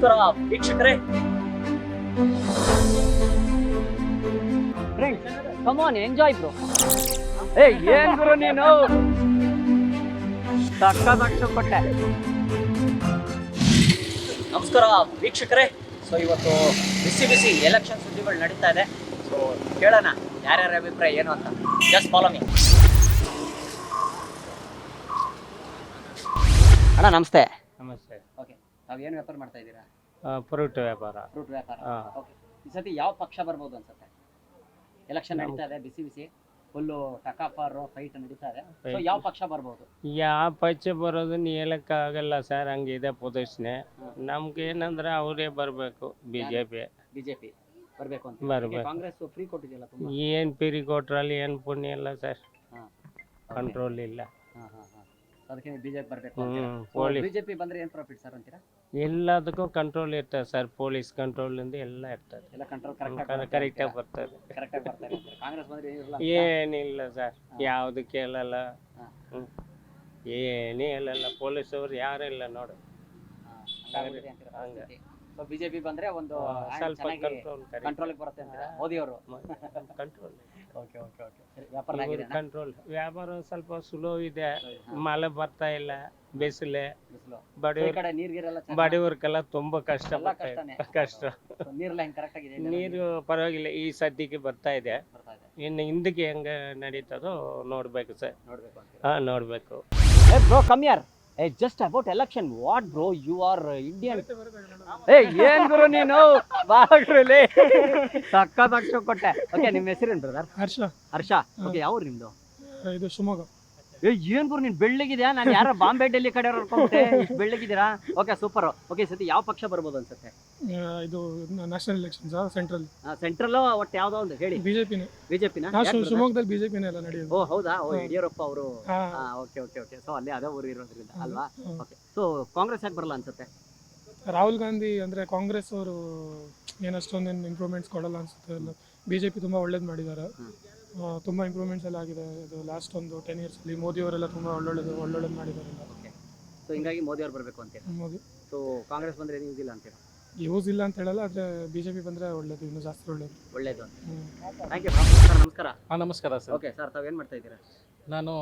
ನಮಸ್ಕಾರ ವೀಕ್ಷಕರೇ. Come on enjoy bro. ಏನ್ ಗುರು ನೀನು ಸಕ್ಕತ್ತಾಗಿ ಕೊಟ್ಟೆ. ನಮಸ್ಕಾರ ವೀಕ್ಷಕರೇ. ಸೊ ಇವತ್ತು ಬಿಸಿ ಬಿಸಿ ಎಲೆಕ್ಷನ್ ಸುದ್ದಿಗಳು ನಡೀತಾ ಇದೆ. ಸೊ ಕೇಳೋಣ ಯಾರ್ಯಾರ ಅಭಿಪ್ರಾಯ ಏನು ಅಂತ. Just follow me. ಅಣ್ಣ ನಮಸ್ತೆ. ನಮಸ್ತೆ. ಓಕೆ, ತಾವೇನು ವ್ಯಾಪಾರ ಮಾಡ್ತಾ ಇದ್ದೀರಾ? ಫ್ರೂಟ್ ವ್ಯಾಪಾರ. ಫ್ರೂಟ್ ವ್ಯಾಪಾರ. ಓಕೆ, ಈ ಸತಿ ಯಾವ ಪಕ್ಷ ಬರ್ಬೋದು ಅನ್ಸುತ್ತೆ? ಎಲೆಕ್ಷನ್ ನಡೀತಾ ಇದೆ, ಬಿಸಿ ಬಿಸಿ ಫುಲ್ಲು ಟಕಾಫರ್ ಫೈಟ್ ನಡೀತಾ ಇದೆ. ಸೊ ಯಾವ ಪಕ್ಷ ಬರ್ಬೋದು? ಯಾವ ಪಕ್ಷ ಬರೋದನ್ನ ಹೇಳಕ್ಕಾಗಲ್ಲ ಸರ್, ಹಂಗಿದೆ ಪ್ರದರ್ಶನೆ. ನಮ್ಗೆ ಏನಂದ್ರೆ ಅವರೇ ಬರಬೇಕು, ಬಿಜೆಪಿ ಬರ್ಬೇಕು ಅಂತ. ಬರ್ಬೇಕು. ಕಾಂಗ್ರೆಸ್ ಫ್ರೀ ಕೊಟ್ಟಿದೆಯಲ್ಲ ತುಂಬಾ. ಏನ್ ಪಿರಿ ಕೊಟ್ರಲ್ಲಿ ಏನ್ ಪುಣ್ಯ ಇಲ್ಲ ಸರ್, ಕಂಟ್ರೋಲ್ ಇಲ್ಲ. ಅದಕ್ಕೆ ಬಿಜೆಪಿ ಬರ್ಬೇಕು. ಬಿಜೆಪಿ ಬಂದ್ರೆ ಏನ್ ಪ್ರಾಫಿಟ್ ಸರ್ ಅಂತೀರಾ? ಎಲ್ಲದಕ್ಕೂ ಕಂಟ್ರೋಲ್ ಇರ್ತದೆ ಸರ್, ಪೊಲೀಸ್ ಕಂಟ್ರೋಲ್ ಇಂದ ಎಲ್ಲ ಇರ್ತದೆ, ಎಲ್ಲ ಕಂಟ್ರೋಲ್ ಕರೆಕ್ಟ್ ಆಗಿ ಬರ್ತದೆ. ಕರೆಕ್ಟಾಗಿ ಬರ್ತಾರೆ. ಕಾಂಗ್ರೆಸ್ ಬಂದ್ರೆ ಏನಿಲ್ಲ ಸರ್, ಯಾವ್ದು ಕೇಳಲ್ಲ, ಏನೇ ಹೇಳಲ್ಲ. ಪೊಲೀಸ್ ಅವ್ರು ಯಾರಿಲ್ಲ ನೋಡು. ಸೊ ಬಿಜೆಪಿ ಬಂದ್ರೆ ಒಂದು ಸ್ವಲ್ಪ ಕಂಟ್ರೋಲ್ ಬರುತ್ತೆ ಅಂತೀರಾ ಮೋದಿ ಅವರು? ಕಂಟ್ರೋಲ್. ಓಕೆ ಓಕೆ ಓಕೆ, ವ್ಯಾಪಾರ ಕಂಟ್ರೋಲ್. ವ್ಯಾಪಾರ ಸ್ವಲ್ಪ ಸ್ಲೋ ಇದೆ, ಮಳೆ ಬರ್ತಾ ಇಲ್ಲ, ಬಿಸಿಲೆ, ಬಡವರಿಗೆಲ್ಲ ತುಂಬಾ ಕಷ್ಟ. ನೀರು ಪರವಾಗಿಲ್ಲ, ಈ ಸದ್ಯಕ್ಕೆ ಬರ್ತಾ ಇದೆ. ಇನ್ನು ಹಿಂದಕ್ಕೆ ಹೆಂಗ ನಡೀತದೋ ನೋಡ್ಬೇಕು ಸರ್. ನೋಡ್ಬೇಕು. Bro come here. Just about election, what bro you are Indian? ಏನ್ ಗುರು ನೀನು ಬಾಗ್ರಲ್ಲಿ ಸಕ್ಕತ್ತಾಗಿ ಕೊಟ್ಟೆ. ಓಕೆ, ನಿಮ್ಮ ಹೆಸರೇನು ಬ್ರದರ್? ಹರ್ಷ. ಓಕೆ, ಯಾವ ಊರು ನಿಮ್ದು? ಇದು ಶಿವಮೊಗ್ಗ. ಏನ್ ಗುರು ನೀನ್ ಬೆಳ್ಳಗಿದ್ಯಾ? ನಾನು ಯಾರೋ ಬಾಂಬೆ ಡೆಲ್ಲಿ ಕಡೆ ಅನ್ಕೊಂಡೆ, ಇಷ್ಟು ಬೆಳ್ಳಗಿದ್ದೀರಾ. Okay, super. ಓಕೆ, ಸತಿ ಯಾವ ಪಕ್ಷ ಬರ್ಬೋದು ಅನ್ಸುತ್ತೆ? ಇದು ನ್ಯಾಷನಲ್ ಎಲೆಕ್ಷನ್ಸ್ ಸೆಂಟ್ರಲ್ ಒಟ್ಟು ಯಾವ್ದೋ ಒಂದು ಹೇಳಿ. ಬಿಜೆಪಿನ ಶಿವಮೊಗ್ಗದಲ್ಲಿ ಬಿಜೆಪಿನೇ ಎಲ್ಲ ನಡೆಯೋದು. ಓ ಹೌದಾ? ಓ ಯಡಿಯೂರಪ್ಪ ಅವರು. Okay okay okay. ಸೊ ಅಲ್ಲಿ ಅದೇ ಊರು ಇರೋದ್ರಿಂದ ಅಲ್ವಾ? ಓಕೆ, ಸೊ ಕಾಂಗ್ರೆಸ್ ಯಾಕೆ ಬರಲ್ಲ ಅನ್ಸುತ್ತೆ? ರಾಹುಲ್ ಗಾಂಧಿ ಅಂದ್ರೆ ಕಾಂಗ್ರೆಸ್ ಅವರು ಏನಷ್ಟೊಂದೇನು ಇಂಪ್ರೂವ್ಮೆಂಟ್ಸ್ ಕೊಡಲ್ಲ ಅನ್ಸುತ್ತೆ. ಬಿಜೆಪಿ ತುಂಬಾ ಒಳ್ಳೇದು ಮಾಡಿದ್ದಾರೆ, ತುಂಬಾ ಇಂಪ್ರೂವ್ಮೆಂಟ್ಸ್ ಎಲ್ಲ ಆಗಿದೆ. ಇದು ಲಾಸ್ಟ್ ಒಂದು 10 years ಅಲ್ಲಿ ಮೋದಿ ಅವರೆಲ್ಲ ತುಂಬಾ ಒಳ್ಳೊಳ್ಳೇದು ಮಾಡಿದ್ದಾರೆ. ಓಕೆ, ಸೊ ಹಿಂಗಾಗಿ ಮೋದಿ ಅವ್ರು ಬರಬೇಕು ಅಂತೀರಾ? ಮೋದಿ. ಸೊ ಕಾಂಗ್ರೆಸ್ ಬಂದ್ರೆ ಯೂಸ್ ಇಲ್ಲ ಅಂತೀರಾ? ಯೂಸ್ ಇಲ್ಲ ಅಂತ ಹೇಳಲ್ಲ, ಆದ್ರೆ ಬಿಜೆಪಿ ಬಂದ್ರೆ ಒಳ್ಳೇದು, ಇನ್ನೂ ಜಾಸ್ತಿ ಒಳ್ಳೇದು. Thank you. ನಮಸ್ಕಾರ. ನಮಸ್ಕಾರ ಸರ್. ಓಕೆ ಸರ್, ತಾವೇನು ಮಾಡ್ತಾ ಇದ್ದೀರಾ? ನಾನು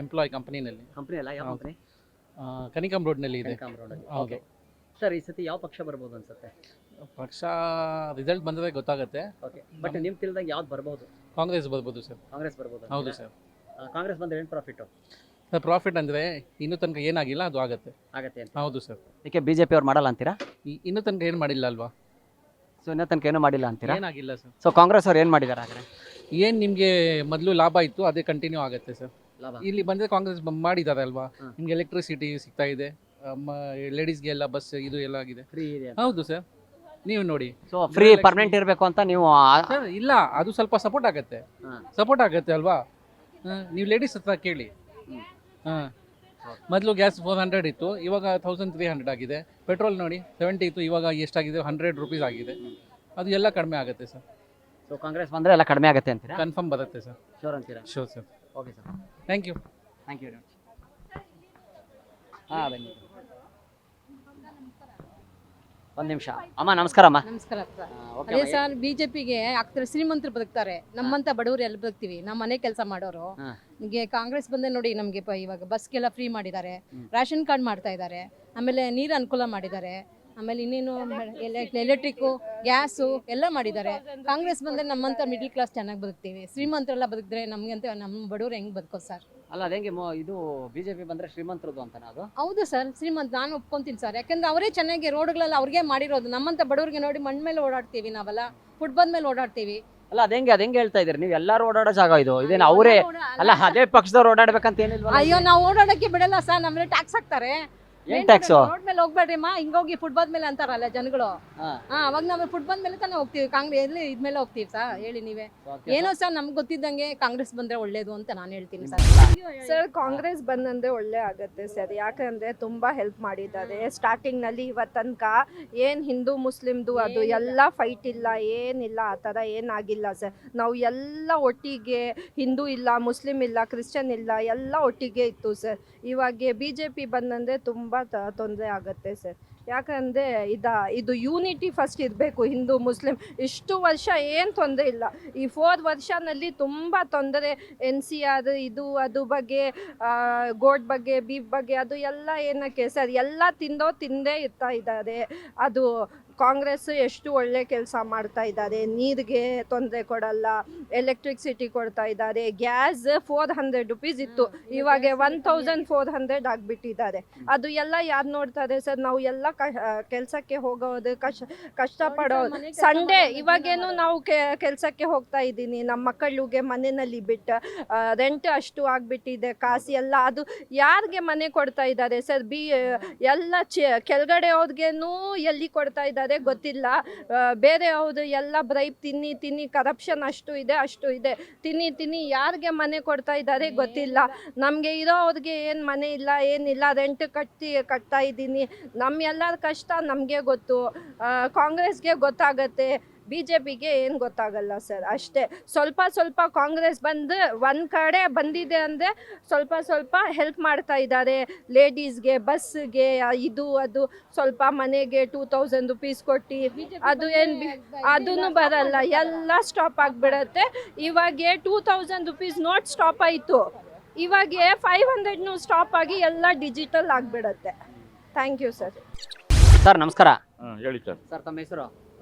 ಎಂಪ್ಲಾಯ್ ಕಂಪನಿನಲ್ಲಿ. ಕಂಪನಿ ಅಲ್ಲ, ಯಾವ ಕಂಪನಿ? ಕನಿಕಂ ರೋಡ್ನಲ್ಲಿ ಇದೆ. ಓಕೆ ಸರ್, ಈ ಸತಿ ಯಾವ ಪಕ್ಷ ಬರ್ಬೋದು ಅನ್ಸುತ್ತೆ? ಪಕ್ಷ ರಿಸಲ್ಟ್ ಬಂದರೆ ಗೊತ್ತಾಗುತ್ತೆ. ಓಕೆ, ಬಟ್ ನಿಮ್ ತಿಳಿದಾಗ ಯಾವ್ದು ಬರ್ಬೋದು? ಕಾಂಗ್ರೆಸ್ ಬರ್ಬೋದು ಸರ್. ಕಾಂಗ್ರೆಸ್ ಬರ್ಬೋದು? ಹೌದು ಸರ್. ಕಾಂಗ್ರೆಸ್ ಬಂದ್ರೆ ಏನು ಪ್ರಾಫಿಟ್ ಸರ್? ಪ್ರಾಫಿಟ್ ಅಂದರೆ ಇನ್ನೂ ತನಕ ಏನಾಗಿಲ್ಲ, ಅದು ಆಗತ್ತೆ ಅಂತ. ಹೌದು ಸರ್. ಯಾಕೆ ಬಿಜೆಪಿ ಅವ್ರು ಮಾಡಲ್ಲ ಅಂತೀರಾ? ಇನ್ನೂ ತನಕ ಏನು ಮಾಡಿಲ್ಲ ಅಲ್ವಾ? ಸೊ ಇನ್ನೂ ತನಕ ಏನು ಮಾಡಿಲ್ಲ ಅಂತೀರಾ? ಏನಾಗಿಲ್ಲ ಸರ್. ಸೊ ಕಾಂಗ್ರೆಸ್ ಅವ್ರು ಏನು ಮಾಡಿದ್ದಾರೆ ಹಾಗಾದ್ರೆ? ಏನು ನಿಮಗೆ ಮೊದಲು ಲಾಭ ಇತ್ತು, ಅದೇ ಕಂಟಿನ್ಯೂ ಆಗುತ್ತೆ ಸರ್. ಇಲ್ಲಿ ಬಂದರೆ ಕಾಂಗ್ರೆಸ್ ಮಾಡಿದ್ದಾರೆ ಅಲ್ವಾ? ನಿಮ್ಗೆ ಎಲೆಕ್ಟ್ರಿಸಿಟಿ ಸಿಗ್ತಾ ಇದೆ, ಲೇಡೀಸ್ಗೆ ಎಲ್ಲ ಬಸ್ ಇದು ಎಲ್ಲ ಆಗಿದೆ, ಫ್ರೀ ಇದೆ. ಹೌದು ಸರ್, ನೀವು ನೋಡಿ. ಸೊ ಫ್ರೀ ಪರ್ಮನೆಂಟ್ ಇರಬೇಕು ಅಂತ ನೀವು? ಇಲ್ಲ, ಅದು ಸ್ವಲ್ಪ ಸಪೋರ್ಟ್ ಆಗುತ್ತೆ ಅಲ್ವಾ? ನೀವು ಲೇಡೀಸ್ ಹತ್ರ ಕೇಳಿ. ಮೊದಲು ಗ್ಯಾಸ್ 400 ಇತ್ತು, ಇವಾಗ 1300 ಆಗಿದೆ. ಪೆಟ್ರೋಲ್ ನೋಡಿ 70 ಇತ್ತು, ಇವಾಗ ಎಷ್ಟಾಗಿದೆ? 100 ರೂಪೀಸ್ ಆಗಿದೆ. ಅದು ಎಲ್ಲ ಕಡಿಮೆ ಆಗುತ್ತೆ ಸರ್. ಸೊ ಕಾಂಗ್ರೆಸ್ ಬಂದರೆ ಎಲ್ಲ ಕಡಿಮೆ ಆಗುತ್ತೆ ಅಂತೀರಾ? ಕನ್ಫರ್ಮ್ ಬರುತ್ತೆ ಸರ್. ಶೋರ್ ಅಂತೀರಾ? Sure sir. Okay sir, thank you. Very much. ಬನ್ನಿ ಒಂದು ನಿಮಿಷ. ಅಮ್ಮ ನಮಸ್ಕಾರ. ಅಮ್ಮ ನಮಸ್ಕಾರ. ಅದೇ ಸರ್, ಬಿಜೆಪಿಗೆ ಆಗ್ತಾರೆ, ಶ್ರೀಮಂತರು ಬದುಕ್ತಾರೆ, ನಮ್ಮಂತ ಬಡವರು ಎಲ್ಲ ಬದುಕ್ತೀವಿ, ನಮ್ಮ ಮನೆ ಕೆಲಸ ಮಾಡೋರು. ನಿಮಗೆ ಕಾಂಗ್ರೆಸ್ ಬಂದ್ರೆ ನೋಡಿ, ನಮಗೆ ಇವಾಗ ಬಸ್ಗೆಲ್ಲ ಫ್ರೀ ಮಾಡಿದ್ದಾರೆ, ರೇಷನ್ ಕಾರ್ಡ್ ಮಾಡ್ತಾ ಇದ್ದಾರೆ, ಆಮೇಲೆ ನೀರು ಅನುಕೂಲ ಮಾಡಿದ್ದಾರೆ, ಆಮೇಲೆ ಇನ್ನೇನು ಎಲೆಕ್ಟ್ರಿಕ್ಕು, ಗ್ಯಾಸು ಎಲ್ಲ ಮಾಡಿದ್ದಾರೆ. ಕಾಂಗ್ರೆಸ್ ಬಂದರೆ ನಮ್ಮಂಥ ಮಿಡ್ಲ್ ಕ್ಲಾಸ್ ಚೆನ್ನಾಗಿ ಬದುಕ್ತೀವಿ, ಶ್ರೀಮಂತರೆಲ್ಲ ಬದುಕಿದ್ರೆ ನಮಗಂತ ನಮ್ಮ ಬಡವ್ರು ಹೆಂಗೆ ಬದುಕೋ ಸರ್? ಅಲ್ಲ, ಅದೇಂಗೆ ಇದು ಬಿಜೆಪಿ ಬಂದರೆ ಶ್ರೀಮಂತರದು ಅಂತ? ಅದು ಹೌದು ಸರ್, ಶ್ರೀಮಂತ ನಾನು ಒಪ್ಕೊಂತೀನಿ ಸರ್. ಯಾಕಂದ್ರೆ ಅವರೇ ಚೆನ್ನಾಗಿ ರೋಡ್ಗಳೆಲ್ಲ ಅವ್ರಿಗೆ ಮಾಡಿರೋದು. ನಮ್ಮಂಥ ಬಡವ್ರಿಗೆ ನೋಡಿ ಮಣ್ಣು ಮೇಲೆ ಓಡಾಡ್ತೀವಿ ನಾವೆಲ್ಲ, ಫುಟ್ಬಾಲ್ ಮೇಲೆ ಓಡಾಡ್ತೀವಿ. ಅಲ್ಲ ಅದೇಂಗೆ ಹೇಳ್ತಾ ಇದ್ರಿ ನೀವು? ಎಲ್ಲರೂ ಓಡಾಡೋ ಜಾಗ ಇದು, ಇದೇನು ಅವರೇ ಅಲ್ಲ ಅದೇ ಪಕ್ಷದವ್ರು ಓಡಾಡ್ಬೇಕಂತ ಏನಿಲ್ಲ? ಅಯ್ಯೋ, ನಾವು ಓಡಾಡಕ್ಕೆ ಬಿಡಲ್ಲ ಸರ್, ನಮ್ಮಲ್ಲಿ ಟ್ಯಾಕ್ಸ್ ಹಾಕ್ತಾರೆ. ರೋಡ್ ಮೇಲೆ ಹೋಗ್ಬೇಡ್ರಿ ಮಾ, ಹಿಂಗೋಗಿ ಫುಟ್ಬಾಲ್ ಮೇಲೆ ಅಂತಾರಲ್ಲ ಜನಗಳು. ಅವಾಗ ನಾವು ಫುಟ್ಬಾಲ್ ಮೇಲೆ ತಾನೇ ಹೋಗ್ತೀವಿ, ಕಾಂಗ್ರೆಸ್ ಎಲ್ಲಿ ಇದ್ಮೇಲೆ ಹೋಗ್ತೀವಿ ಸರ್? ಹೇಳಿ ನೀವೇ. ಏನೋ ಸರ್, ನಮ್ಗೆ ಗೊತ್ತಿದ್ದಂಗೆ ಕಾಂಗ್ರೆಸ್ ಬಂದ್ರೆ ಒಳ್ಳೇದು ಅಂತ ನಾನು ಹೇಳ್ತೀನಿ ಸರ್. ಸರ್, ಕಾಂಗ್ರೆಸ್ ಬಂದಂದ್ರೆ ಒಳ್ಳೆ ಆಗುತ್ತೆ ಸರ್. ಯಾಕಂದ್ರೆ ತುಂಬಾ ಹೆಲ್ಪ್ ಮಾಡಿದ್ದಾರೆ ಸ್ಟಾರ್ಟಿಂಗ್ ನಲ್ಲಿ ಇವತ್ತು ತನಕ. ಏನ್ ಹಿಂದೂ ಮುಸ್ಲಿಮ್ದು ಅದು ಎಲ್ಲ ಫೈಟ್ ಇಲ್ಲ, ಏನಿಲ್ಲ, ಆ ಥರ ಏನಾಗಿಲ್ಲ ಸರ್. ನಾವು ಎಲ್ಲ ಒಟ್ಟಿಗೆ, ಹಿಂದೂ ಇಲ್ಲ, ಮುಸ್ಲಿಂ ಇಲ್ಲ, ಕ್ರಿಶ್ಚಿಯನ್ ಇಲ್ಲ, ಎಲ್ಲ ಒಟ್ಟಿಗೆ ಇತ್ತು ಸರ್. ಇವಾಗ BJP ಬಂದಂದ್ರೆ ತುಂಬಾ ತೊಂದರೆ ಆಗುತ್ತೆ ಸರ್. ಯಾಕಂದರೆ ಇದು ಯೂನಿಟಿ ಫಸ್ಟ್ ಇರಬೇಕು ಹಿಂದೂ ಮುಸ್ಲಿಂ. ಇಷ್ಟು ವರ್ಷ ಏನು ತೊಂದರೆ ಇಲ್ಲ, ಈ 4 ವರ್ಷನಲ್ಲಿ ತುಂಬ ತೊಂದರೆ. NCR ಇದು ಅದು ಬಗ್ಗೆ, ಗೋಡ್ ಬಗ್ಗೆ, ಬೀಫ್ ಬಗ್ಗೆ, ಅದು ಎಲ್ಲ ಏನಕ್ಕೆ ಸರ್, ಎಲ್ಲ ತಿಂದೇ ಇರ್ತಾ ಇದ್ದಾರೆ. ಅದು ಕಾಂಗ್ರೆಸ್ ಎಷ್ಟು ಒಳ್ಳೆ ಕೆಲಸ ಮಾಡ್ತಾ ಇದ್ದಾರೆ. ನೀರಿಗೆ ತೊಂದರೆ ಕೊಡಲ್ಲ, ಎಲೆಕ್ಟ್ರಿಸಿಟಿ ಕೊಡ್ತಾ ಇದ್ದಾರೆ. ಗ್ಯಾಸ್ 400 ರುಪೀಸ್ ಇತ್ತು, ಇವಾಗ 1400 ಆಗಿಬಿಟ್ಟಿದ್ದಾರೆ. ಅದು ಎಲ್ಲ ಯಾರು ನೋಡ್ತಾರೆ ಸರ್? ನಾವು ಎಲ್ಲ ಕೆಲಸಕ್ಕೆ ಹೋಗೋದು, ಕಷ್ಟಪಡೋದು. ಸಂಡೇ ಇವಾಗೇನು ನಾವು ಕೆಲಸಕ್ಕೆ ಹೋಗ್ತಾ ಇದ್ದೀನಿ, ನಮ್ಮ ಮಕ್ಕಳಿಗೆ ಮನೆಯಲ್ಲಿ ಬಿಟ್ಟು. ರೆಂಟ್ ಅಷ್ಟು ಆಗಿಬಿಟ್ಟಿದೆ, ಕಾಸು ಎಲ್ಲ. ಅದು ಯಾರಿಗೆ ಮನೆ ಕೊಡ್ತಾ ಇದ್ದಾರೆ ಸರ್? ಎಲ್ಲ ಕೆಳಗಡೆ ಅವ್ರಿಗೇನು ಎಲ್ಲಿ ಕೊಡ್ತಾ ಇದ್ದಾರೆ ಗೊತ್ತಿಲ್ಲ. ಬೇರೆ ಅವ್ರು ಎಲ್ಲ ಬ್ರೈಬ್ ತಿನ್ನಿ ಕರಪ್ಷನ್ ಅಷ್ಟು ಇದೆ, ತಿನ್ನಿ ಯಾರಿಗೆ ಮನೆ ಕೊಡ್ತಾ ಇದ್ದಾರೆ ಗೊತ್ತಿಲ್ಲ. ನಮಗೆ ಇರೋವ್ರಿಗೆ ಏನು ಮನೆ ಇಲ್ಲ, ಏನಿಲ್ಲ, ರೆಂಟ್ ಕಟ್ತಾ ಇದ್ದೀನಿ. ನಮ್ಮೆಲ್ಲರ ಕಷ್ಟ ನಮಗೆ ಗೊತ್ತು. ಕಾಂಗ್ರೆಸ್ಗೆ ಗೊತ್ತಾಗತ್ತೆ, BJPಗೆ ಏನು ಗೊತ್ತಾಗಲ್ಲ ಸರ್. ಅಷ್ಟೇ, ಸ್ವಲ್ಪ ಕಾಂಗ್ರೆಸ್ ಬಂದು ಒಂದು ಕಡೆ ಬಂದಿದೆ ಅಂದರೆ ಸ್ವಲ್ಪ ಹೆಲ್ಪ್ ಮಾಡ್ತಾ ಇದ್ದಾರೆ. ಲೇಡೀಸ್ಗೆ, ಬಸ್ಗೆ, ಅದು ಸ್ವಲ್ಪ ಮನೆಗೆ 2000 ರುಪೀಸ್ ಕೊಟ್ಟು, ಅದು ಅದೂ ಬರಲ್ಲ, ಎಲ್ಲ ಸ್ಟಾಪ್ ಆಗಿಬಿಡತ್ತೆ. ಇವಾಗ 2000 ರುಪೀಸ್ ನೋಟ್ ಸ್ಟಾಪ್ ಆಯಿತು, ಇವಾಗ 500 ಸ್ಟಾಪ್ ಆಗಿ ಎಲ್ಲ ಡಿಜಿಟಲ್ ಆಗಿಬಿಡತ್ತೆ. Thank you sir. ಸರ್ ನಮಸ್ಕಾರ. ಹೇಳಿ ಸರ್. ಸರ್ ತಮ್ಮ ಹೆಸರು?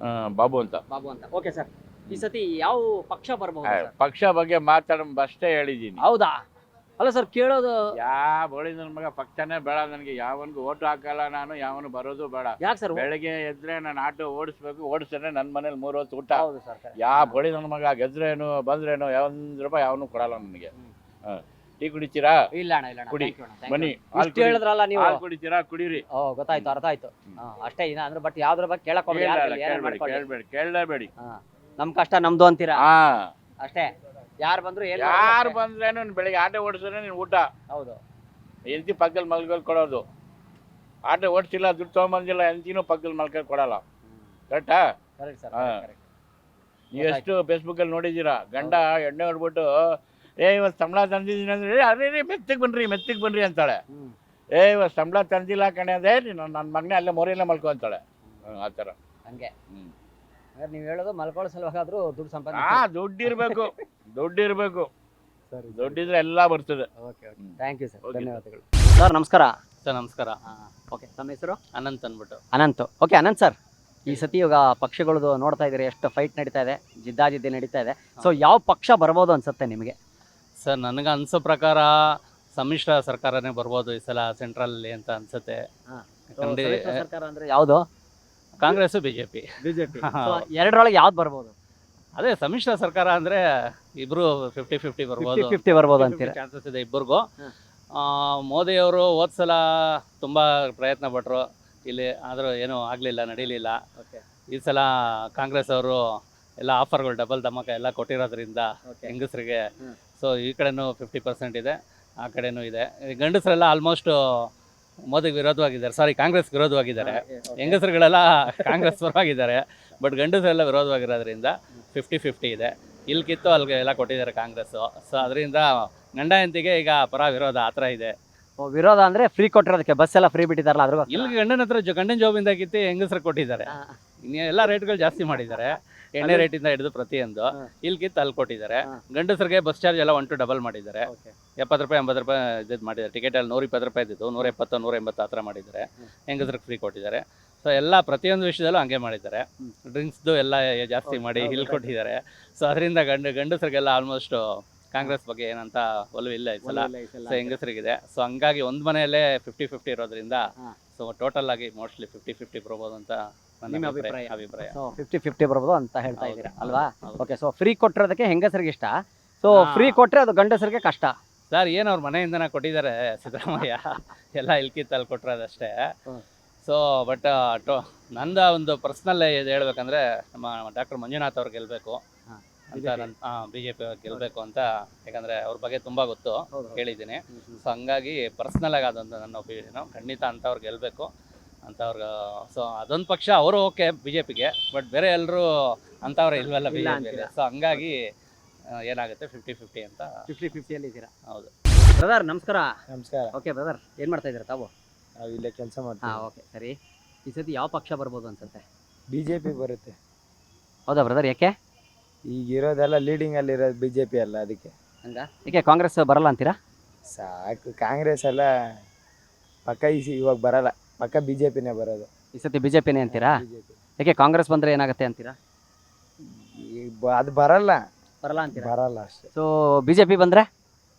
ಬಾಬು ಅಂತ. ಬಾಬು ಅಂತ. ಓಕೆ ಸರ್, ಈ ಸತಿ ಯಾವ ಪಕ್ಷ ಬರಬಹುದು? ಪಕ್ಷ ಬಗ್ಗೆ ಅಷ್ಟೇ ಹೇಳಿದ್ದೀನಿ. ಹೌದಾ? ಅಲ್ಲ ಸರ್, ಕೇಳೋದು ಬೋಳಿ ನನ್ನ ಮಗ ಪಕ್ಷನೇ ಬೇಡ ನನಗೆ. ಯಾವನಿಗೂ ಓಟು ಹಾಕಲ್ಲ ನಾನು, ಯಾವನು ಬರೋದು ಬೇಡ. ಯಾಕೆ ಸರ್? ಬೆಳಗ್ಗೆ ಎದ್ರೆ ನಾನು ಆಟೋ ಓಡಿಸಿದ್ರೆ ನನ್ನ ಮನೇಲಿ 3 ಹೊತ್ತು ಊಟ. ಹೌದು ಸರ್. ಬೋಳಿ ನನ್ನ ಮಗ ಗೆದ್ರೇನು ಬಂದ್ರೇನು 1 ರೂಪಾಯಿ ಯಾವನು ಕೊಡಲ್ಲ ನನಗೆ. ಟೀ ಕುಡಿತೀರಾ? ಇಲ್ಲ ಅಣ್ಣ, ಇಲ್ಲ ಅಣ್ಣ. ಕುಡಿ. Thank you ಅಣ್ಣ, thank ಬನ್ನಿ. you ಅಣ್ಣ. ಇಷ್ಟು ಹೇಳಿದ್ರಲ್ಲ ನೀವು. ಹಾಲು ಕುಡಿತೀರಾ? ಕುಡೀರಿ. ಓ, ಗೊತ್ತಾಯ್ತು, ಅರ್ಥ ಆಯ್ತು. ಅಷ್ಟೇ ಇನ್ನ ಅಂದ್ರೆ, ಬಟ್ ಯಾವ್ದ್ರ ಬಗ್ಗೆ ಕೇಳಕ್ ಹೋಗ್ಬೇಡಿ, ಯಾರ್ ಕೈಲಿ ಏನಾರ ಮಾಡ್ಕೊಳ್ಳಿ. ಕೇಳಲೇಬೇಡಿ. ನಮ್ ಕಷ್ಟ ನಮ್ದು ಅಂತೀರಾ? ಹಾ, ಅಷ್ಟೇ. ಯಾರು ಬಂದ್ರು ಯಾರು ಬಂದ್ರೇನು ಬೆಳಿಗ್ಗೆ ಆಟೋ ಓಡಿಸಿದ್ರೆ ನೀನು ಊಟ. ಹೌದು. ಎಂತಿ ಪಕ್ಕದಲ್ಲಿ ಮಲ್ಗೋಲ್ ಕೊಡೋದು. ಆಟೋ ಓಡಿಸಿಲ್ಲ, ದುಡ್ಡು ತೊಗೊಂಬಂದಿಲ್ಲ, ಎಂತಿನೂ ಪಕ್ಕದಲ್ಲಿ ಮಲ್ಕೊಂಡು ಕೊಡಲ್ಲ. ಕರೆಕ್ಟಾ? Correct sir. ನೀವು ಎಷ್ಟು ಫೇಸ್ಬುಕ್ಕಲ್ಲಿ ನೋಡಿದ್ದೀರಾ? ಗಂಡ ಎಣ್ಣೆ ಹೊಡ್ಬಿಟ್ಟು ಇವತ್ತು ಸಂಬಳ ತಂದಿದ್ದೀನಿ ಅಂದ್ರೆ ಅದೇ ಮೆತ್ತಿಗೆ ಬನ್ರಿ ಅಂತಾಳೆ. ಇವತ್ತು ಸಂಬಳ ತಂದಿಲ್ಲ ಕಣೆ ಅಂದ್ರೆ ನನ್ನ ಮಗನೇ ಅಲ್ಲೇ ಮೋರಿಯಲ್ಲೇ ಮಲ್ಕೊ ಅಂತಾಳೆ. ಆ ಥರ ಹಂಗೆ. ನೀವು ಹೇಳೋದು ಮಲ್ಕೊಳ್ಳೋ ಸಲುವಾಗಾದ್ರೂ ದುಡ್ಡು ಸಂಪಾದನೆ. ದುಡ್ಡಿರ್ಬೇಕು. ದುಡ್ಡಿದ್ರೆ ಎಲ್ಲ ಬರ್ತದೆ. Okay, thank you sir, Okay. ಧನ್ಯವಾದಗಳು. ಸರ್ ನಮಸ್ಕಾರ. ಸರ್ ನಮಸ್ಕಾರ. ಓಕೆ, ತಮ್ಮ ಹೆಸರು? ಅನಂತ್ ಅಂದ್ಬಿಟ್ಟು. ಅನಂತ್. ಓಕೆ ಅನಂತ್ ಸರ್, ಈ ಸತಿ ಇವಾಗ ಪಕ್ಷಗಳದು ನೋಡ್ತಾ ಇದ್ದೀರಿ, ಎಷ್ಟು ಫೈಟ್ ನಡೀತಾ ಇದೆ, ಜಿದ್ದಾಜಿದ್ದಿ ನಡೀತಾ ಇದೆ. ಸೊ ಯಾವ ಪಕ್ಷ ಬರ್ಬೋದು ಅನ್ಸುತ್ತೆ ನಿಮಗೆ? ಸರ್ ನನಗೆ ಅನ್ಸೋ ಪ್ರಕಾರ ಸಮ್ಮಿಶ್ರ ಸರ್ಕಾರನೇ ಬರ್ಬೋದು ಈ ಸಲ ಸೆಂಟ್ರಲ್ಲಿ ಅಂತ ಅನ್ಸುತ್ತೆ. ಸಮ್ಮಿಶ್ರ ಸರ್ಕಾರ ಅಂದ್ರೆ ಯಾವುದು? ಕಾಂಗ್ರೆಸ್ ಬಿಜೆಪಿ. ಎರಡರೊಳಗೆ ಯಾವ್ದು ಬರ್ಬೋದು? ಅದೇ ಸಮ್ಮಿಶ್ರ ಸರ್ಕಾರ ಅಂದ್ರೆ ಇಬ್ರು 50-50 ಬರ್ಬೋದು. 50-50 ಬರ್ಬೋದು ಅಂತೀರಾ? ಚಾನ್ಸಸ್ ಇದೆ ಇಬ್ಬರಿಗೂ. ಮೋದಿಯವರು ಹೋದ್ಸಲ ತುಂಬ ಪ್ರಯತ್ನ ಪಟ್ಟರು ಇಲ್ಲಿ, ಆದರೂ ಏನೂ ಆಗಲಿಲ್ಲ, ನಡೀಲಿಲ್ಲ. ಈ ಸಲ ಕಾಂಗ್ರೆಸ್ ಅವರು ಎಲ್ಲ ಆಫರ್ಗಳು ಡಬಲ್ ಧಮಾಕ ಎಲ್ಲ ಕೊಟ್ಟಿರೋದ್ರಿಂದ ಹೆಂಗಸರಿಗೆ, ಸೊ ಈ ಕಡೆನೂ 50% ಇದೆ, ಆ ಕಡೆನೂ ಇದೆ. ಗಂಡಸರೆಲ್ಲ ಆಲ್ಮೋಸ್ಟ್ ಮೋದಿಗೆ ವಿರೋಧವಾಗಿದ್ದಾರೆ, ಕಾಂಗ್ರೆಸ್ ವಿರೋಧವಾಗಿದ್ದಾರೆ. ಹೆಂಗಸರುಗಳೆಲ್ಲ ಕಾಂಗ್ರೆಸ್ ಪರವಾಗಿದ್ದಾರೆ, ಬಟ್ ಗಂಡಸರೆಲ್ಲ ವಿರೋಧವಾಗಿರೋದ್ರಿಂದ 50-50 ಇದೆ. ಇಲ್ಲಿ ಕಿತ್ತು ಅಲ್ಲಿಗೆ ಎಲ್ಲ ಕೊಟ್ಟಿದ್ದಾರೆ ಕಾಂಗ್ರೆಸ್ಸು. ಸೊ ಅದರಿಂದ ಗಂಡ ಹೆಂಡತಿಗೆ ಈಗ ಪರ ವಿರೋಧ ಆ ಥರ ಇದೆ. ವಿರೋಧ ಅಂದ್ರೆ ಫ್ರೀ ಕೊಟ್ಟಿರೋದಕ್ಕೆ, ಬಸ್ ಎಲ್ಲ ಫ್ರೀ ಬಿಟ್ಟಿದಾರಲ್ಲ ಅದ್ರ. ಇಲ್ಲಿ ಗಂಡನ ಹತ್ರ ಗಂಡನ ಜಾಬಿಂದ ಕಿತ್ತಿ ಹೆಂಗಸರು ಕೊಟ್ಟಿದ್ದಾರೆ. ಎಲ್ಲ ರೇಟ್ಗಳು ಜಾಸ್ತಿ ಮಾಡಿದ್ದಾರೆ, ಎಣ್ಣೆ ರೇಟಿಂದ ಹಿಡಿದು ಪ್ರತಿಯೊಂದು. ಇಲ್ಲಿ ಕಿತ್ತು ಅಲ್ಲಿ ಕೊಟ್ಟಿದ್ದಾರೆ. ಗಂಡಸರಿಗೆ ಬಸ್ ಚಾರ್ಜ್ ಎಲ್ಲ 1 ಡಬಲ್ ಮಾಡಿದ್ದಾರೆ. 70 ರೂಪಾಯಿ 80 ರೂಪಾಯಿ ಇದು ಮಾಡಿದ್ದಾರೆ. ಟಿಕೆಟಲ್ಲಿ 120 ರೂಪಾಯಿ ಇದ್ದಿದ್ದು 170 180 ಆ ಥರ ಮಾಡಿದ್ದಾರೆ. ಹೆಂಗಸರಿಗೆ ಫ್ರೀ ಕೊಟ್ಟಿದ್ದಾರೆ. ಸೊ ಎಲ್ಲ ಪ್ರತಿಯೊಂದು ವಿಷಯದಲ್ಲೂ ಹಂಗೆ ಮಾಡಿದ್ದಾರೆ. ಡ್ರಿಂಕ್ಸ್ದು ಎಲ್ಲ ಜಾಸ್ತಿ ಮಾಡಿ ಇಲ್ಲಿ ಕೊಟ್ಟಿದ್ದಾರೆ. ಸೊ ಅದರಿಂದ ಗಂಡಸರಿಗೆಲ್ಲ ಆಲ್ಮೋಸ್ಟ್ ಕಾಂಗ್ರೆಸ್ ಬಗ್ಗೆ ಏನಂತ ಒಲವಿಲ್ಲ ಈ ಸಲ. ಸೊ ಹೆಂಗಸರಿಗಿದೆ. ಸೊ ಹಂಗಾಗಿ ಒಂದು ಮನೆಯಲ್ಲೇ 50-50 ಇರೋದ್ರಿಂದ ಸೊ ಟೋಟಲ್ ಆಗಿ ಮೋಸ್ಟ್ಲಿ 50-50 ಬರ್ಬೋದು ಅಂತ ನನ್ನ ಅಭಿಪ್ರಾಯ. 50-50 ಬರ್ಬೋದು ಅಂತ ಹೇಳ್ತಾ ಇದ್ದೀರಾ ಅಲ್ವಾ? ಓಕೆ, ಸೊ ಫ್ರೀ ಕೊಟ್ಟಿರೋದಕ್ಕೆ ಹೆಂಗಸರಿಗೆ ಇಷ್ಟ, ಸೊ ಫ್ರೀ ಕೊಟ್ಟರೆ ಅದು ಗಂಡಸರಿಗೆ ಕಷ್ಟ. ಸರ್ ಏನು ಅವ್ರ ಮನೆಯಿಂದನೇ ಕೊಟ್ಟಿದ್ದಾರೆ ಸಿದ್ದರಾಮಯ್ಯ, ಎಲ್ಲ ಇಲ್ಕಿತ್ತಲ್ಲಿ ಕೊಟ್ಟಿರೋದಷ್ಟೇ. ಸೊ ಬಟ್ ನಂದು ಒಂದು ಪರ್ಸ್ನಲ್ ಇದು ಹೇಳ್ಬೇಕಂದ್ರೆ ನಮ್ಮ ಡಾಕ್ಟರ್ ಮಂಜುನಾಥ್ ಅವ್ರು ಗೆಲ್ಲಬೇಕು ಅಂತ BJP ಗೆಲ್ಲಬೇಕು ಅಂತ. ಯಾಕಂದರೆ ಅವ್ರ ಬಗ್ಗೆ ತುಂಬ ಗೊತ್ತು, ಕೇಳಿದ್ದೀನಿ. ಸೊ ಹಂಗಾಗಿ ಪರ್ಸ್ನಲ್ ಆಗಿ ಅದೊಂದು ನನ್ನ ಒಪಿನಿಯನು. ಖಂಡಿತ ಅಂಥವ್ರು ಗೆಲ್ಲಬೇಕು ಅಂಥವ್ರಿಗೆ. ಸೊ ಅದೊಂದು ಪಕ್ಷ ಅವರು ಓಕೆ BJPಗೆ, ಬಟ್ ಬೇರೆ ಎಲ್ಲರೂ ಅಂಥವ್ರು ಇಲ್ವಲ್ಲ BJPಯಲ್ಲಿ. ಸೊ ಹಂಗಾಗಿ ಏನಾಗುತ್ತೆ 50-50 ಅಂತ. 50-50 ಇದ್ದೀರಾ? ಹೌದು. ಬ್ರದರ್ ನಮಸ್ಕಾರ. ನಮಸ್ಕಾರ. ಓಕೆ ಬ್ರದರ್, ಏನು ಮಾಡ್ತಾ ಇದ್ದೀರಾ ತಾವು? ನಾವು ಇಲ್ಲೇ ಕೆಲಸ ಮಾಡ್ತೀವಿ. ಓಕೆ ಸರಿ. ಈ ಸತಿ ಯಾವ ಪಕ್ಷ ಬರ್ಬೋದು ಅನ್ಸುತ್ತೆ? BJP ಬರುತ್ತೆ. ಹೌದಾ ಬ್ರದರ್, ಯಾಕೆ ಈಗ ಇರೋದೆಲ್ಲ ಲೀಡಿಂಗಲ್ಲಿ ಇರೋದು BJP ಅಲ್ಲ, ಅದಕ್ಕೆ. ಹಂಗ ಯಾಕೆ ಕಾಂಗ್ರೆಸ್ ಬರಲ್ಲ ಅಂತೀರಾ? ಸಾಕು, ಕಾಂಗ್ರೆಸ್ ಎಲ್ಲ ಪಕ್ಕ ಇವಾಗ ಬರಲ್ಲ, ಪಕ್ಕ BJPನೇ ಬರೋದು. ಈ ಸತಿ BJPನೇ ಅಂತೀರಾ? BJP ಯಾಕೆ ಕಾಂಗ್ರೆಸ್ ಬಂದ್ರೆ ಏನಾಗುತ್ತೆ ಅಂತೀರಾ? ಅದು ಬರಲ್ಲ ಬರಲ್ಲ ಅಂತೀರಾ? ಬರಲ್ಲ ಅಷ್ಟೇ. ಸೊ BJP ಬಂದ್ರೆ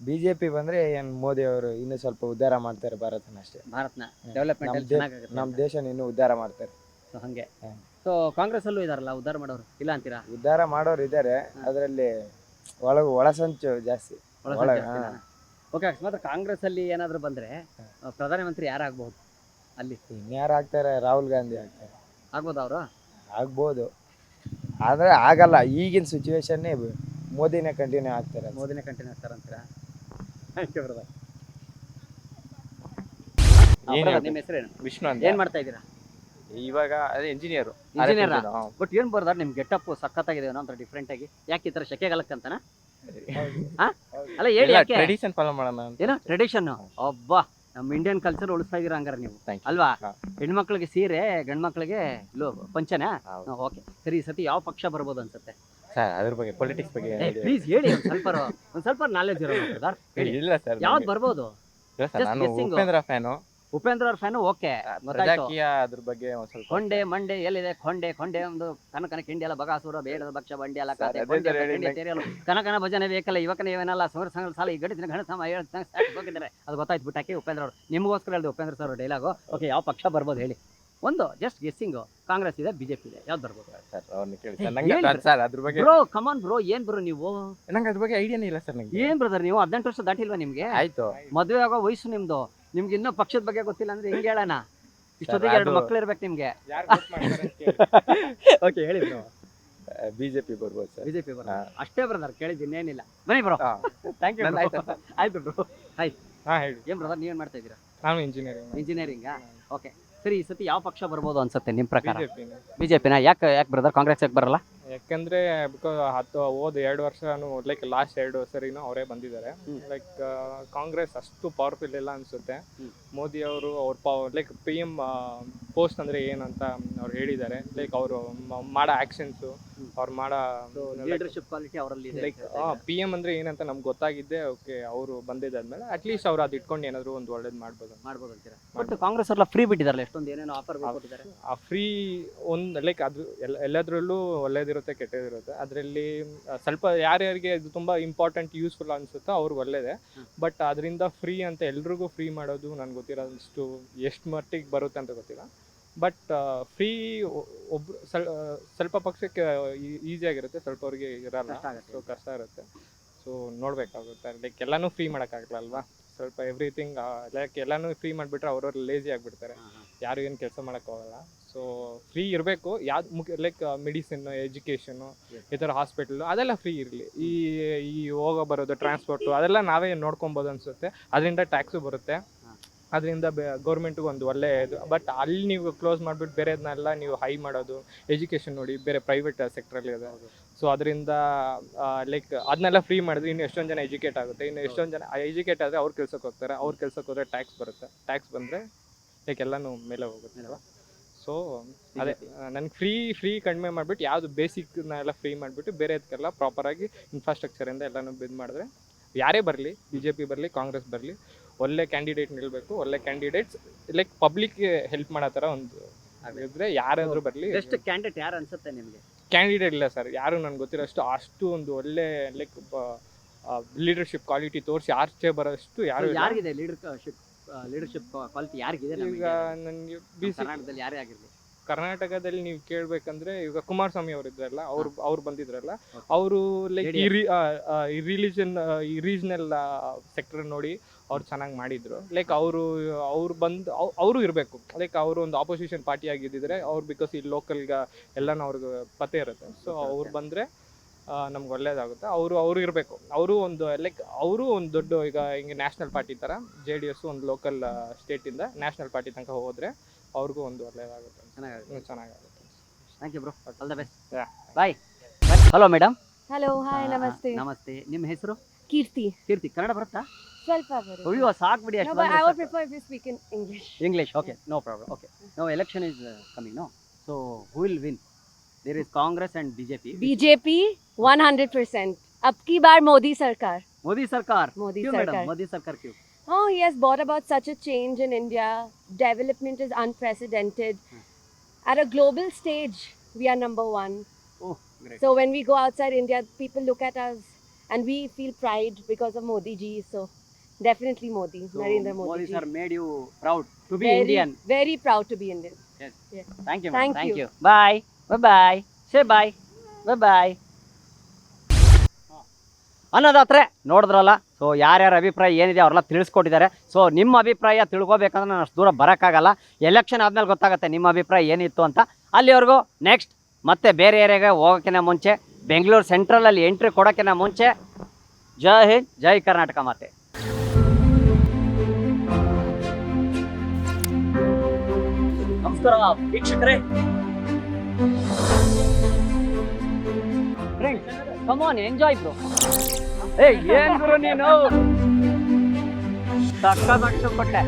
BJP ಬಂದ್ರೆ ಏನು ಮೋದಿ ಅವರು ಇನ್ನೂ ಸ್ವಲ್ಪ ಉದ್ಧಾರ ಮಾಡ್ತಾರೆ ಭಾರತನ ಅಷ್ಟೇ. ಭಾರತನ ಡೆವಲಪ್ಮೆಂಟ್ ನಮ್ಮ ದೇಶನ ಇನ್ನೂ ಉದ್ಧಾರ ಮಾಡ್ತಾರೆ. ಸೊ ಹಂಗೆ. ಹ್ಮ್. ಸೊ ಕಾಂಗ್ರೆಸ್ ಅಲ್ಲೂ ಇದಾರಲ್ಲ ಉದ್ಧಾರ ಮಾಡೋರು, ಇಲ್ಲ ಅಂತೀರಾ? ಉದ್ಧಾರ ಮಾಡೋರು ಇದ್ದಾರೆ, ಅದರಲ್ಲಿ ಒಳಸಂಚು ಜಾಸ್ತಿ. ಓಕೆ, ಅಕಸ್ಮಾತ್ ಕಾಂಗ್ರೆಸ್ ಅಲ್ಲಿ ಏನಾದ್ರು ಬಂದ್ರೆ ಪ್ರಧಾನಮಂತ್ರಿ ಯಾರಾಗ್ಬಹುದು ಅಲ್ಲಿ? ಇನ್ಯಾರು ಆಗ್ತಾರೆ? ರಾಹುಲ್ ಗಾಂಧಿ ಆಗ್ತಾರೆ. ಆಗ್ಬೋದು ಅವರು? ಆಗ್ಬೋದು, ಆದರೆ ಆಗಲ್ಲ. ಈಗಿನ ಸಿಚುವೇಶನ್ನೇ ಮೋದಿನೇ ಕಂಟಿನ್ಯೂ ಆಗ್ತಾರೆ. ಮೋದಿನೇ ಕಂಟಿನ್ಯೂ ಆಗ್ತಾರಂತೀರಾ? ನಿಮ್ಮ ಹೆಸರೇನು? ವಿಷ್ಣು ಅಂತ. ಏನ್ ಮಾಡ್ತಾ ಇದ್ದೀರಾ? ಇವಾಗ ಅದೇ ಇಂಜಿನಿಯರ್. ಇಂಜಿನಿಯರ್. ಬಟ್ ಏನ್ ಬರ್ದಾರ ನಿಮ್ ಗೆಟಪ್ ಸಖತ್ತಾಗಿದೆ, ಏನೋ ಒಂಥರ ಡಿಫ್ರೆಂಟ್ ಆಗಿ. ಯಾಕೆ ಈ ತರ ಶೆಕೆಗಾಲಕ್ಕಂತನಾ? ಅಲ್ಲ ಹೇಳಿ ಯಾಕೆ? ಟ್ರೆಡಿಷನ್ ಫಾಲೋ ಮಾಡೋಣ ಅಂತ. ಏನೋ ಟ್ರೆಡಿಷನ್. ಅಬ್ಬಾ, ನಮ್ಮ ಇಂಡಿಯನ್ ಕಲ್ಚರ್ ಉಳಿಸ್ತಾ ಇದೀರ ಹಂಗಾರೆ ನೀವು, Thank you. ಅಲ್ವಾ? ಹಾ. ಹೆಣ್ಮಕ್ಳಿಗೆ ಸೀರೆ, ಗಂಡ್ಮಕ್ಳಿಗೆ ಪಂಚನಾ? ಹೌದು. ಓಕೆ, ಸರಿ. ಈ ಸತಿ ಯಾವ ಪಕ್ಷ ಬರ್ಬೋದು ಅನ್ಸುತ್ತೆ? ಸರ್ ಅದ್ರ ಬಗ್ಗೆ ಪೊಲಿಟಿಕ್ಸ್ ಬಗ್ಗೆ idea ಪ್ಲೀಸ್ ಹೇಳಿ, ಒಂದ್ ಸ್ವಲ್ಪ ನಾಲೆಜ್ ಇರೋ ಹೇಳಿ. ಇಲ್ಲ ಸರ್. ಯಾವ್ದು ಬರ್ಬೋದು? ಇಲ್ಲ ಸರ್, just ನಾನು guessing. ಉಪೇಂದ್ರ ಫ್ಯಾನು. ಉಪೇಂದ್ರ ಅವ್ರ ಫ್ಯಾನು. ಓಕೆ, ಪ್ರಜಾಕೀಯ ಅದ್ರ ಬಗ್ಗೆ ಒಂದ್ ಸ್ವಲ್ಪ. ಕೊಂಡೆ ಮಂಡೆ ಎಲ್ಲಿದೆ? ಕೊಂಡೆ ಒಂದು ಕನಕನ ಕಿಂಡಿ ಎಲ್ಲ ಬಗಾಸುರ ಬೇಡದ ಭಕ್ಷ ಬಂಡಿ ಎಲ್ಲ ಕಾತೆ ಅದೇ ತರ ಹೇಳಿ ಕನಕನ ಭಜನೆ ಬೇಕಲ್ಲ, ಇವಕನ ಇವೇನಲ್ಲ ಸಮರ ಸಂಘ ಸಾಲ ಈ ಗಡಿಸಿನ ಗಣ ಸಮ ಹೋಗಿದ್ದಾರೆ. ಅದು ಗೊತ್ತಾಯ್ತು ಬಿಟ್ಟಾಕಿ ಉಪೇಂದ್ರ ಅವರು. ನಿಮಗೋಸ್ಕರ ಹೇಳಿದೆ ಉಪೇಂದ್ರ ಸರ್ ಡೈಲಾಗು. ಓಕೆ, ಯಾವ ಪಕ್ಷ ಬರ್ಬೋದು ಹೇಳಿ? ಒಂದು ಜಸ್ಟ್ ಗೆಸ್ಸಿಂಗು. ಕಾಂಗ್ರೆಸ್ ಇದೆ, BJP ಇದೆ, ಯಾವ್ದು ಬರ್ಬೋದು? ಸರ್ ಅವ್ರನ್ನ ಕೇಳಿ ಏ, ಸರ್. ನಂಗೆ ಹೇಳಿ ಸರ್ ಅದ್ರ ಬಗ್ಗೆ ಬ್ರೋ, ಕಮಾನ್ ಬ್ರೋ. ಏನ್ ಬ್ರೋ ನೀವು? ನಂಗೆ ಅದ್ರ ಬಗ್ಗೆ ಐಡಿಯಾನೇ ಇಲ್ಲ ಸರ್ ನಂಗೆ. ಏನ್ ಬ್ರದರ್ ನೀವು 18 ವರ್ಷ ದಾಟಿಲ್ವಾ ನಿಮ್ಗೆ? ಆಯ್ತು. ಮದುವೆ ಆಗೋ ವಯಸ್ಸು ನಿಮ್ದು. ನಿಮ್ಗೆ ಇನ್ನೂ ಪಕ್ಷದ ಬಗ್ಗೆ ಗೊತ್ತಿಲ್ಲ ಅಂದ್ರೆ ಹೆಂಗ್ ಹೇಳೋಣ? ಇಷ್ಟೊತ್ತಿಗೆ 2 ಮಕ್ಳು ಇರ್ಬೇಕು ನಿಮ್ಗೆ. ಓಕೆ, ಹೇಳಿ ಬ್ರೋ. BJP ಬರ್ಬೋದು ಸರ್. BJP ಬರ ಅಷ್ಟೇ ಬ್ರದರ್, ಕೇಳಿದ್ದೀನಿ, ಏನಿಲ್ಲ. ಬನ್ನಿ ಬ್ರೋ. Thank you. ಆಯ್ತು ಬ್ರೋ. ಆಯ್ತು. ಹಾಂ ಹೇಳಿ. ಏನ್ ಬ್ರದರ್ ನೀವೇನ್ ಮಾಡ್ತಾ ಇದ್ದೀರಾ? ನಾನು ಇಂಜಿನಿಯರಿಂಗ್. ಇಂಜಿನಿಯರಿಂಗಾ? ಓಕೆ, ಸರಿ. ಈ ಸತಿ ಯಾವ ಪಕ್ಷ ಬರ್ಬೋದು ಅನ್ಸುತ್ತೆ ನಿಮ್ ಪ್ರಕಾರ? BJP. BJPನ? ಯಾಕೆ ಬ್ರದರ್ ಕಾಂಗ್ರೆಸ್ ಯಾಕೆ ಬರಲ್ಲ? ಯಾಕಂದ್ರೆ ಬಿಕಾಸ್ ಹೋದ 2 ವರ್ಷನೂ ಲೈಕ್ ಲಾಸ್ಟ್ 2 ಸರಿನೂ ಅವರೇ ಬಂದಿದ್ದಾರೆ. ಲೈಕ್ ಕಾಂಗ್ರೆಸ್ ಅಷ್ಟು ಪವರ್ಫುಲ್ ಇಲ್ಲ ಅನ್ಸುತ್ತೆ. ಮೋದಿ ಅವರು ಲೈಕ್ PM ಪೋಸ್ಟ್ ಅಂದ್ರೆ ಏನಂತ ಅವ್ರು ಹೇಳಿದ್ದಾರೆ. ಲೈಕ್ ಅವರು ಮಾಡೋ ಆಕ್ಷನ್ಸು, ಅವ್ರು ಮಾಡೋ ಲೀಡರ್ಶಿಪ್ ಕ್ವಾಲಿಟಿ ಅವರಲ್ಲಿ ಇದೆ. ಲೈಕ್ PM ಅಂದ್ರೆ ಏನಂತ ನಮ್ಗೆ ಗೊತ್ತಾಗಿದ್ದೆ. ಓಕೆ, ಅವರು ಬಂದಿದ್ದಾದ್ಮೇಲೆ ಅಟ್ಲೀಸ್ಟ್ ಅವ್ರು ಅದು ಇಟ್ಕೊಂಡು ಏನಾದ್ರು ಒಂದು ಒಳ್ಳೇದು ಮಾಡ್ಬೋದು ಅಂತೀರಾ? ಬಟ್ ಕಾಂಗ್ರೆಸ್ ಎಲ್ಲ ಫ್ರೀ ಬಿಟ್ಟಿದಾರಲ್ಲ, ಎಷ್ಟೊಂದು ಏನೇನೋ ಆಫರ್ ಕೊಟ್ಟಿದ್ದಾರೆ. ಆ ಫ್ರೀ ಒಂದು ಲೈಕ್ ಅದು ಎಲ್ಲದರಲ್ಲೂ ಒಳ್ಳೇದಿರುತ್ತೆ, ಕೆಟ್ಟದಿರುತ್ತೆ. ಅದರಲ್ಲಿ ಸ್ವಲ್ಪ ಯಾರ್ಯಾರಿಗೆ ಇದು ತುಂಬ ಇಂಪಾರ್ಟೆಂಟ್ ಯೂಸ್ಫುಲ್ ಅನಿಸುತ್ತೋ ಅವ್ರಿಗೆ ಒಳ್ಳೇದೆ. ಬಟ್ ಅದರಿಂದ ಫ್ರೀ ಅಂತ ಎಲ್ರಿಗೂ ಫ್ರೀ ಮಾಡೋದು ನನಗೆ ಗೊತ್ತಿರೋದಷ್ಟು ಎಷ್ಟು ಮಟ್ಟಿಗೆ ಬರುತ್ತೆ ಅಂತ ಗೊತ್ತಿಲ್ಲ. ಬಟ್ ಫ್ರೀ ಒಬ್ರು ಸ್ವಲ್ಪ ಪಕ್ಷಕ್ಕೆ ಈಸಿಯಾಗಿರುತ್ತೆ, ಸ್ವಲ್ಪ ಅವ್ರಿಗೆ ಇರಲ್ಲ. ಸೊ ಕಷ್ಟ ಇರುತ್ತೆ. ಸೊ ನೋಡಬೇಕಾಗುತ್ತೆ. ಲೈಕ್ ಎಲ್ಲನೂ ಫ್ರೀ ಮಾಡೋಕ್ಕಾಗಲ್ಲ ಅಲ್ವಾ? ಸ್ವಲ್ಪ ಎವ್ರಿಥಿಂಗ್ ಲೈಕ್ ಎಲ್ಲನೂ ಫ್ರೀ ಮಾಡಿಬಿಟ್ರೆ ಅವ್ರವ್ರು ಲೇಜಿ ಆಗಿಬಿಡ್ತಾರೆ, ಯಾರು ಏನು ಕೆಲಸ ಮಾಡೋಕ್ಕಾಗಲ್ಲ. ಸೊ ಫ್ರೀ ಇರಬೇಕು. ಯಾವ್ದು ಮುಖ್ಯ ಲೈಕ್ ಮೆಡಿಸಿನ್, ಎಜುಕೇಷನು, ಈ ಥರ ಹಾಸ್ಪಿಟಲ್ ಅದೆಲ್ಲ ಫ್ರೀ ಇರಲಿ. ಈ ಹೋಗೋ ಬರೋದು ಟ್ರಾನ್ಸ್ಪೋರ್ಟು ಅದೆಲ್ಲ ನಾವೇ ನೋಡ್ಕೊಬೋದು ಅನಿಸುತ್ತೆ. ಅದರಿಂದ ಟ್ಯಾಕ್ಸು ಬರುತ್ತೆ, ಅದರಿಂದ ಗೌರ್ಮೆಂಟ್ಗೂ ಒಂದು ಒಳ್ಳೆ ಇದು. ಬಟ್ ಅಲ್ಲಿ ನೀವು ಕ್ಲೋಸ್ ಮಾಡಿಬಿಟ್ಟು ಬೇರೆದನ್ನೆಲ್ಲ ನೀವು ಹೈ ಮಾಡೋದು. ಎಜುಕೇಷನ್ ನೋಡಿ, ಬೇರೆ ಪ್ರೈವೇಟ್ ಸೆಕ್ಟ್ರಲ್ಲಿ ಇದೆ. ಸೊ ಅದರಿಂದ ಲೈಕ್ ಅದನ್ನೆಲ್ಲ ಫ್ರೀ ಮಾಡಿದ್ರೆ ಇನ್ನು ಎಷ್ಟೊಂದು ಜನ ಎಜುಕೇಟ್ ಆಗುತ್ತೆ. ಇನ್ನು ಎಷ್ಟೊಂದು ಜನ ಎಜುಕೇಟ್ ಆದರೆ ಅವ್ರು ಕೆಲ್ಸಕ್ಕೆ ಹೋಗ್ತಾರೆ. ಅವ್ರು ಕೆಲ್ಸಕ್ಕೆ ಹೋದರೆ ಟ್ಯಾಕ್ಸ್ ಬರುತ್ತೆ. ಟ್ಯಾಕ್ಸ್ ಬಂದರೆ ಲೈಕ್ ಎಲ್ಲನೂ ಮೇಲೆ ಹೋಗುತ್ತೆ ಅಲ್ವಾ? ಸೊ ಅದೇ ನನಗೆ ಫ್ರೀ ಕಡಿಮೆ ಮಾಡಿಬಿಟ್ಟು ಯಾವುದು ಬೇಸಿಕ್ನೆಲ್ಲ ಫ್ರೀ ಮಾಡಿಬಿಟ್ಟು ಬೇರೆದಕ್ಕೆಲ್ಲ ಪ್ರಾಪರಾಗಿ ಇನ್ಫ್ರಾಸ್ಟ್ರಕ್ಚರಿಂದ ಎಲ್ಲನೂ ಇದು ಮಾಡಿದ್ರೆ ಯಾರೇ ಬರಲಿ, BJP ಬರಲಿ, ಕಾಂಗ್ರೆಸ್ ಬರಲಿ, ಒಳ್ಳೆ ಕ್ಯಾಂಡಿಡೇಟ್ ನಿಲ್ಬೇಕು. ಒಳ್ಳೆ ಕ್ಯಾಂಡಿಡೇಟ್ಸ್ ಲೈಕ್ ಪಬ್ಲಿಕ್ಗೆ ಹೆಲ್ಪ್ ಮಾಡೋ ಥರ ಒಂದು ಇದ್ರೆ ಯಾರಾದರೂ ಬರಲಿ. ಬೆಸ್ಟ್ ಕ್ಯಾಂಡಿಡೇಟ್ ಯಾರು ಅನ್ಸುತ್ತೆ ನಿಮಗೆ? ಕ್ಯಾಂಡಿಡೇಟ್ ಇಲ್ಲ ಸರ್, ಯಾರು ನನಗೆ ಗೊತ್ತಿರೋಷ್ಟು ಅಷ್ಟು ಒಂದು ಒಳ್ಳೆ ಲೈಕ್ ಲೀಡರ್ಶಿಪ್ ಕ್ವಾಲಿಟಿ ತೋರಿಸಿ ಆಚೆ ಬರೋಷ್ಟು ಯಾರಿಗಿದೆ ಲೀಡರ್ಶಿಪ್ ಕ್ವಾಲಿಟಿ ಯಾರಿಗಿದೆ? ಈಗ ನನಗೆ ಕರ್ನಾಟಕದಲ್ಲಿ ಯಾರೇ ಆಗಿರಲಿ, ಕರ್ನಾಟಕದಲ್ಲಿ ನೀವು ಕೇಳಬೇಕಂದ್ರೆ ಈಗ ಕುಮಾರಸ್ವಾಮಿ ಅವರು ಇದ್ರಲ್ಲ, ಅವ್ರು ಬಂದಿದ್ರಲ್ಲ, ಅವರು ಲೈಕ್ ಈ ರೀಜನಲ್ ಸೆಕ್ಟರ್ ನೋಡಿ ಅವ್ರು ಚೆನ್ನಾಗಿ ಮಾಡಿದ್ರು. ಲೈಕ್ ಅವ್ರು ಬಂದು ಅವರು ಇರಬೇಕು. ಲೈಕ್ ಅವರು ಒಂದು ಆಪೋಸಿಷನ್ ಪಾರ್ಟಿ ಆಗಿದ್ದಿದ್ರೆ ಅವ್ರು ಬಿಕಾಸ್ ಈ ಲೋಕಲ್ಗೆ ಎಲ್ಲನೂ ಅವ್ರಿಗೆ ಪತ್ತೆ ಇರುತ್ತೆ. ಸೊ ಅವ್ರು ಬಂದರೆ ನಮ್ಗೆ ಒಳ್ಳೇದಾಗುತ್ತೆ. ಅವರು ಇರಬೇಕು. ಅವರು ಒಂದು ಲೈಕ್ ಅವರು ಒಂದು ದೊಡ್ಡ ಈಗ ಹಿಂಗೆ ನ್ಯಾಷನಲ್ ಪಾರ್ಟಿ ಥರ JDS ಒಂದು ಲೋಕಲ್ ಸ್ಟೇಟಿಂದ ನ್ಯಾಷನಲ್ ಪಾರ್ಟಿ ತನಕ ಹೋದರೆ ಅವ್ರಿಗೂ ಒಂದು ಒಳ್ಳೇದಾಗುತ್ತೆ. ಚೆನ್ನಾಗಾಗುತ್ತೆ. Thank you bro, all the best. Yeah. Bye. Hello madam. Hello, hi, ನಮಸ್ತೆ. ನಮಸ್ತೆ. ನಿಮ್ಮ ಹೆಸರು? Kirti. ಕೀರ್ತಿ ಕನ್ನಡ ಬರುತ್ತಾ? ಸ್ವಲ್ಪ ಬರುತ್ತೆ. ಅಯ್ಯೋ ಸಾಕ್ಬಿಡಿ No, but I would prefer if you speak in English. English, okay, no problem. Okay, now election is coming, no? So who will win? There is Congress and BJP. BJP 100%. अब की बार मोदी सरकार. Modi Sarkar. Modi क्यों सरकार. Madam? Modi Sarkar क्यों? Oh, he has brought about such a change in India. Development is unprecedented. At a global stage, we are number one. Oh, great. So when we go outside India, people look at us and we feel pride because of Modi ji. So definitely Modi, So Narendra Modi Modi ji. sir made you proud to be Very, Indian. very proud to be Indian. Thank you, Thank madam. Thank you. you. Bye. Bye bye. Say bye. Bye bye. ಅನ್ನೋದಾದ್ರೆ ನೋಡಿದ್ರಲ್ಲ. So ಯಾರ್ಯಾರ ಅಭಿಪ್ರಾಯ ಏನಿದೆ ಅವರೆಲ್ಲ ತಿಳಿಸ್ಕೊಟ್ಟಿದ್ದಾರೆ. So ನಿಮ್ಮ ಅಭಿಪ್ರಾಯ ತಿಳ್ಕೊಬೇಕಂದ್ರೆ ನಾನು ಅಷ್ಟು ದೂರ ಬರೋಕ್ಕಾಗಲ್ಲ. ಎಲೆಕ್ಷನ್ ಆದಮೇಲೆ ಗೊತ್ತಾಗುತ್ತೆ ನಿಮ್ಮ ಅಭಿಪ್ರಾಯ ಏನಿತ್ತು ಅಂತ. ಅಲ್ಲಿವರೆಗೂ ನೆಕ್ಸ್ಟ್ ಮತ್ತೆ ಬೇರೆ ಏರಿಯಾಗೆ ಹೋಗೋಕ್ಕಿಂತ ಮುಂಚೆ ಬೆಂಗಳೂರು ಸೆಂಟ್ರಲಲ್ಲಿ ಎಂಟ್ರಿ ಕೊಡೋಕ್ಕಿಂತ ಮುಂಚೆ ಜೈ ಹಿಂದ್, ಜೈ ಕರ್ನಾಟಕ ಮಾತೆ. ನಮಸ್ಕಾರ ವೀಕ್ಷಕರೇ. Come on enjoy bro. ಏನ್ ಗುರು ನೀನು ಸಕ್ಕ ಕೊಟ್ಟೆ.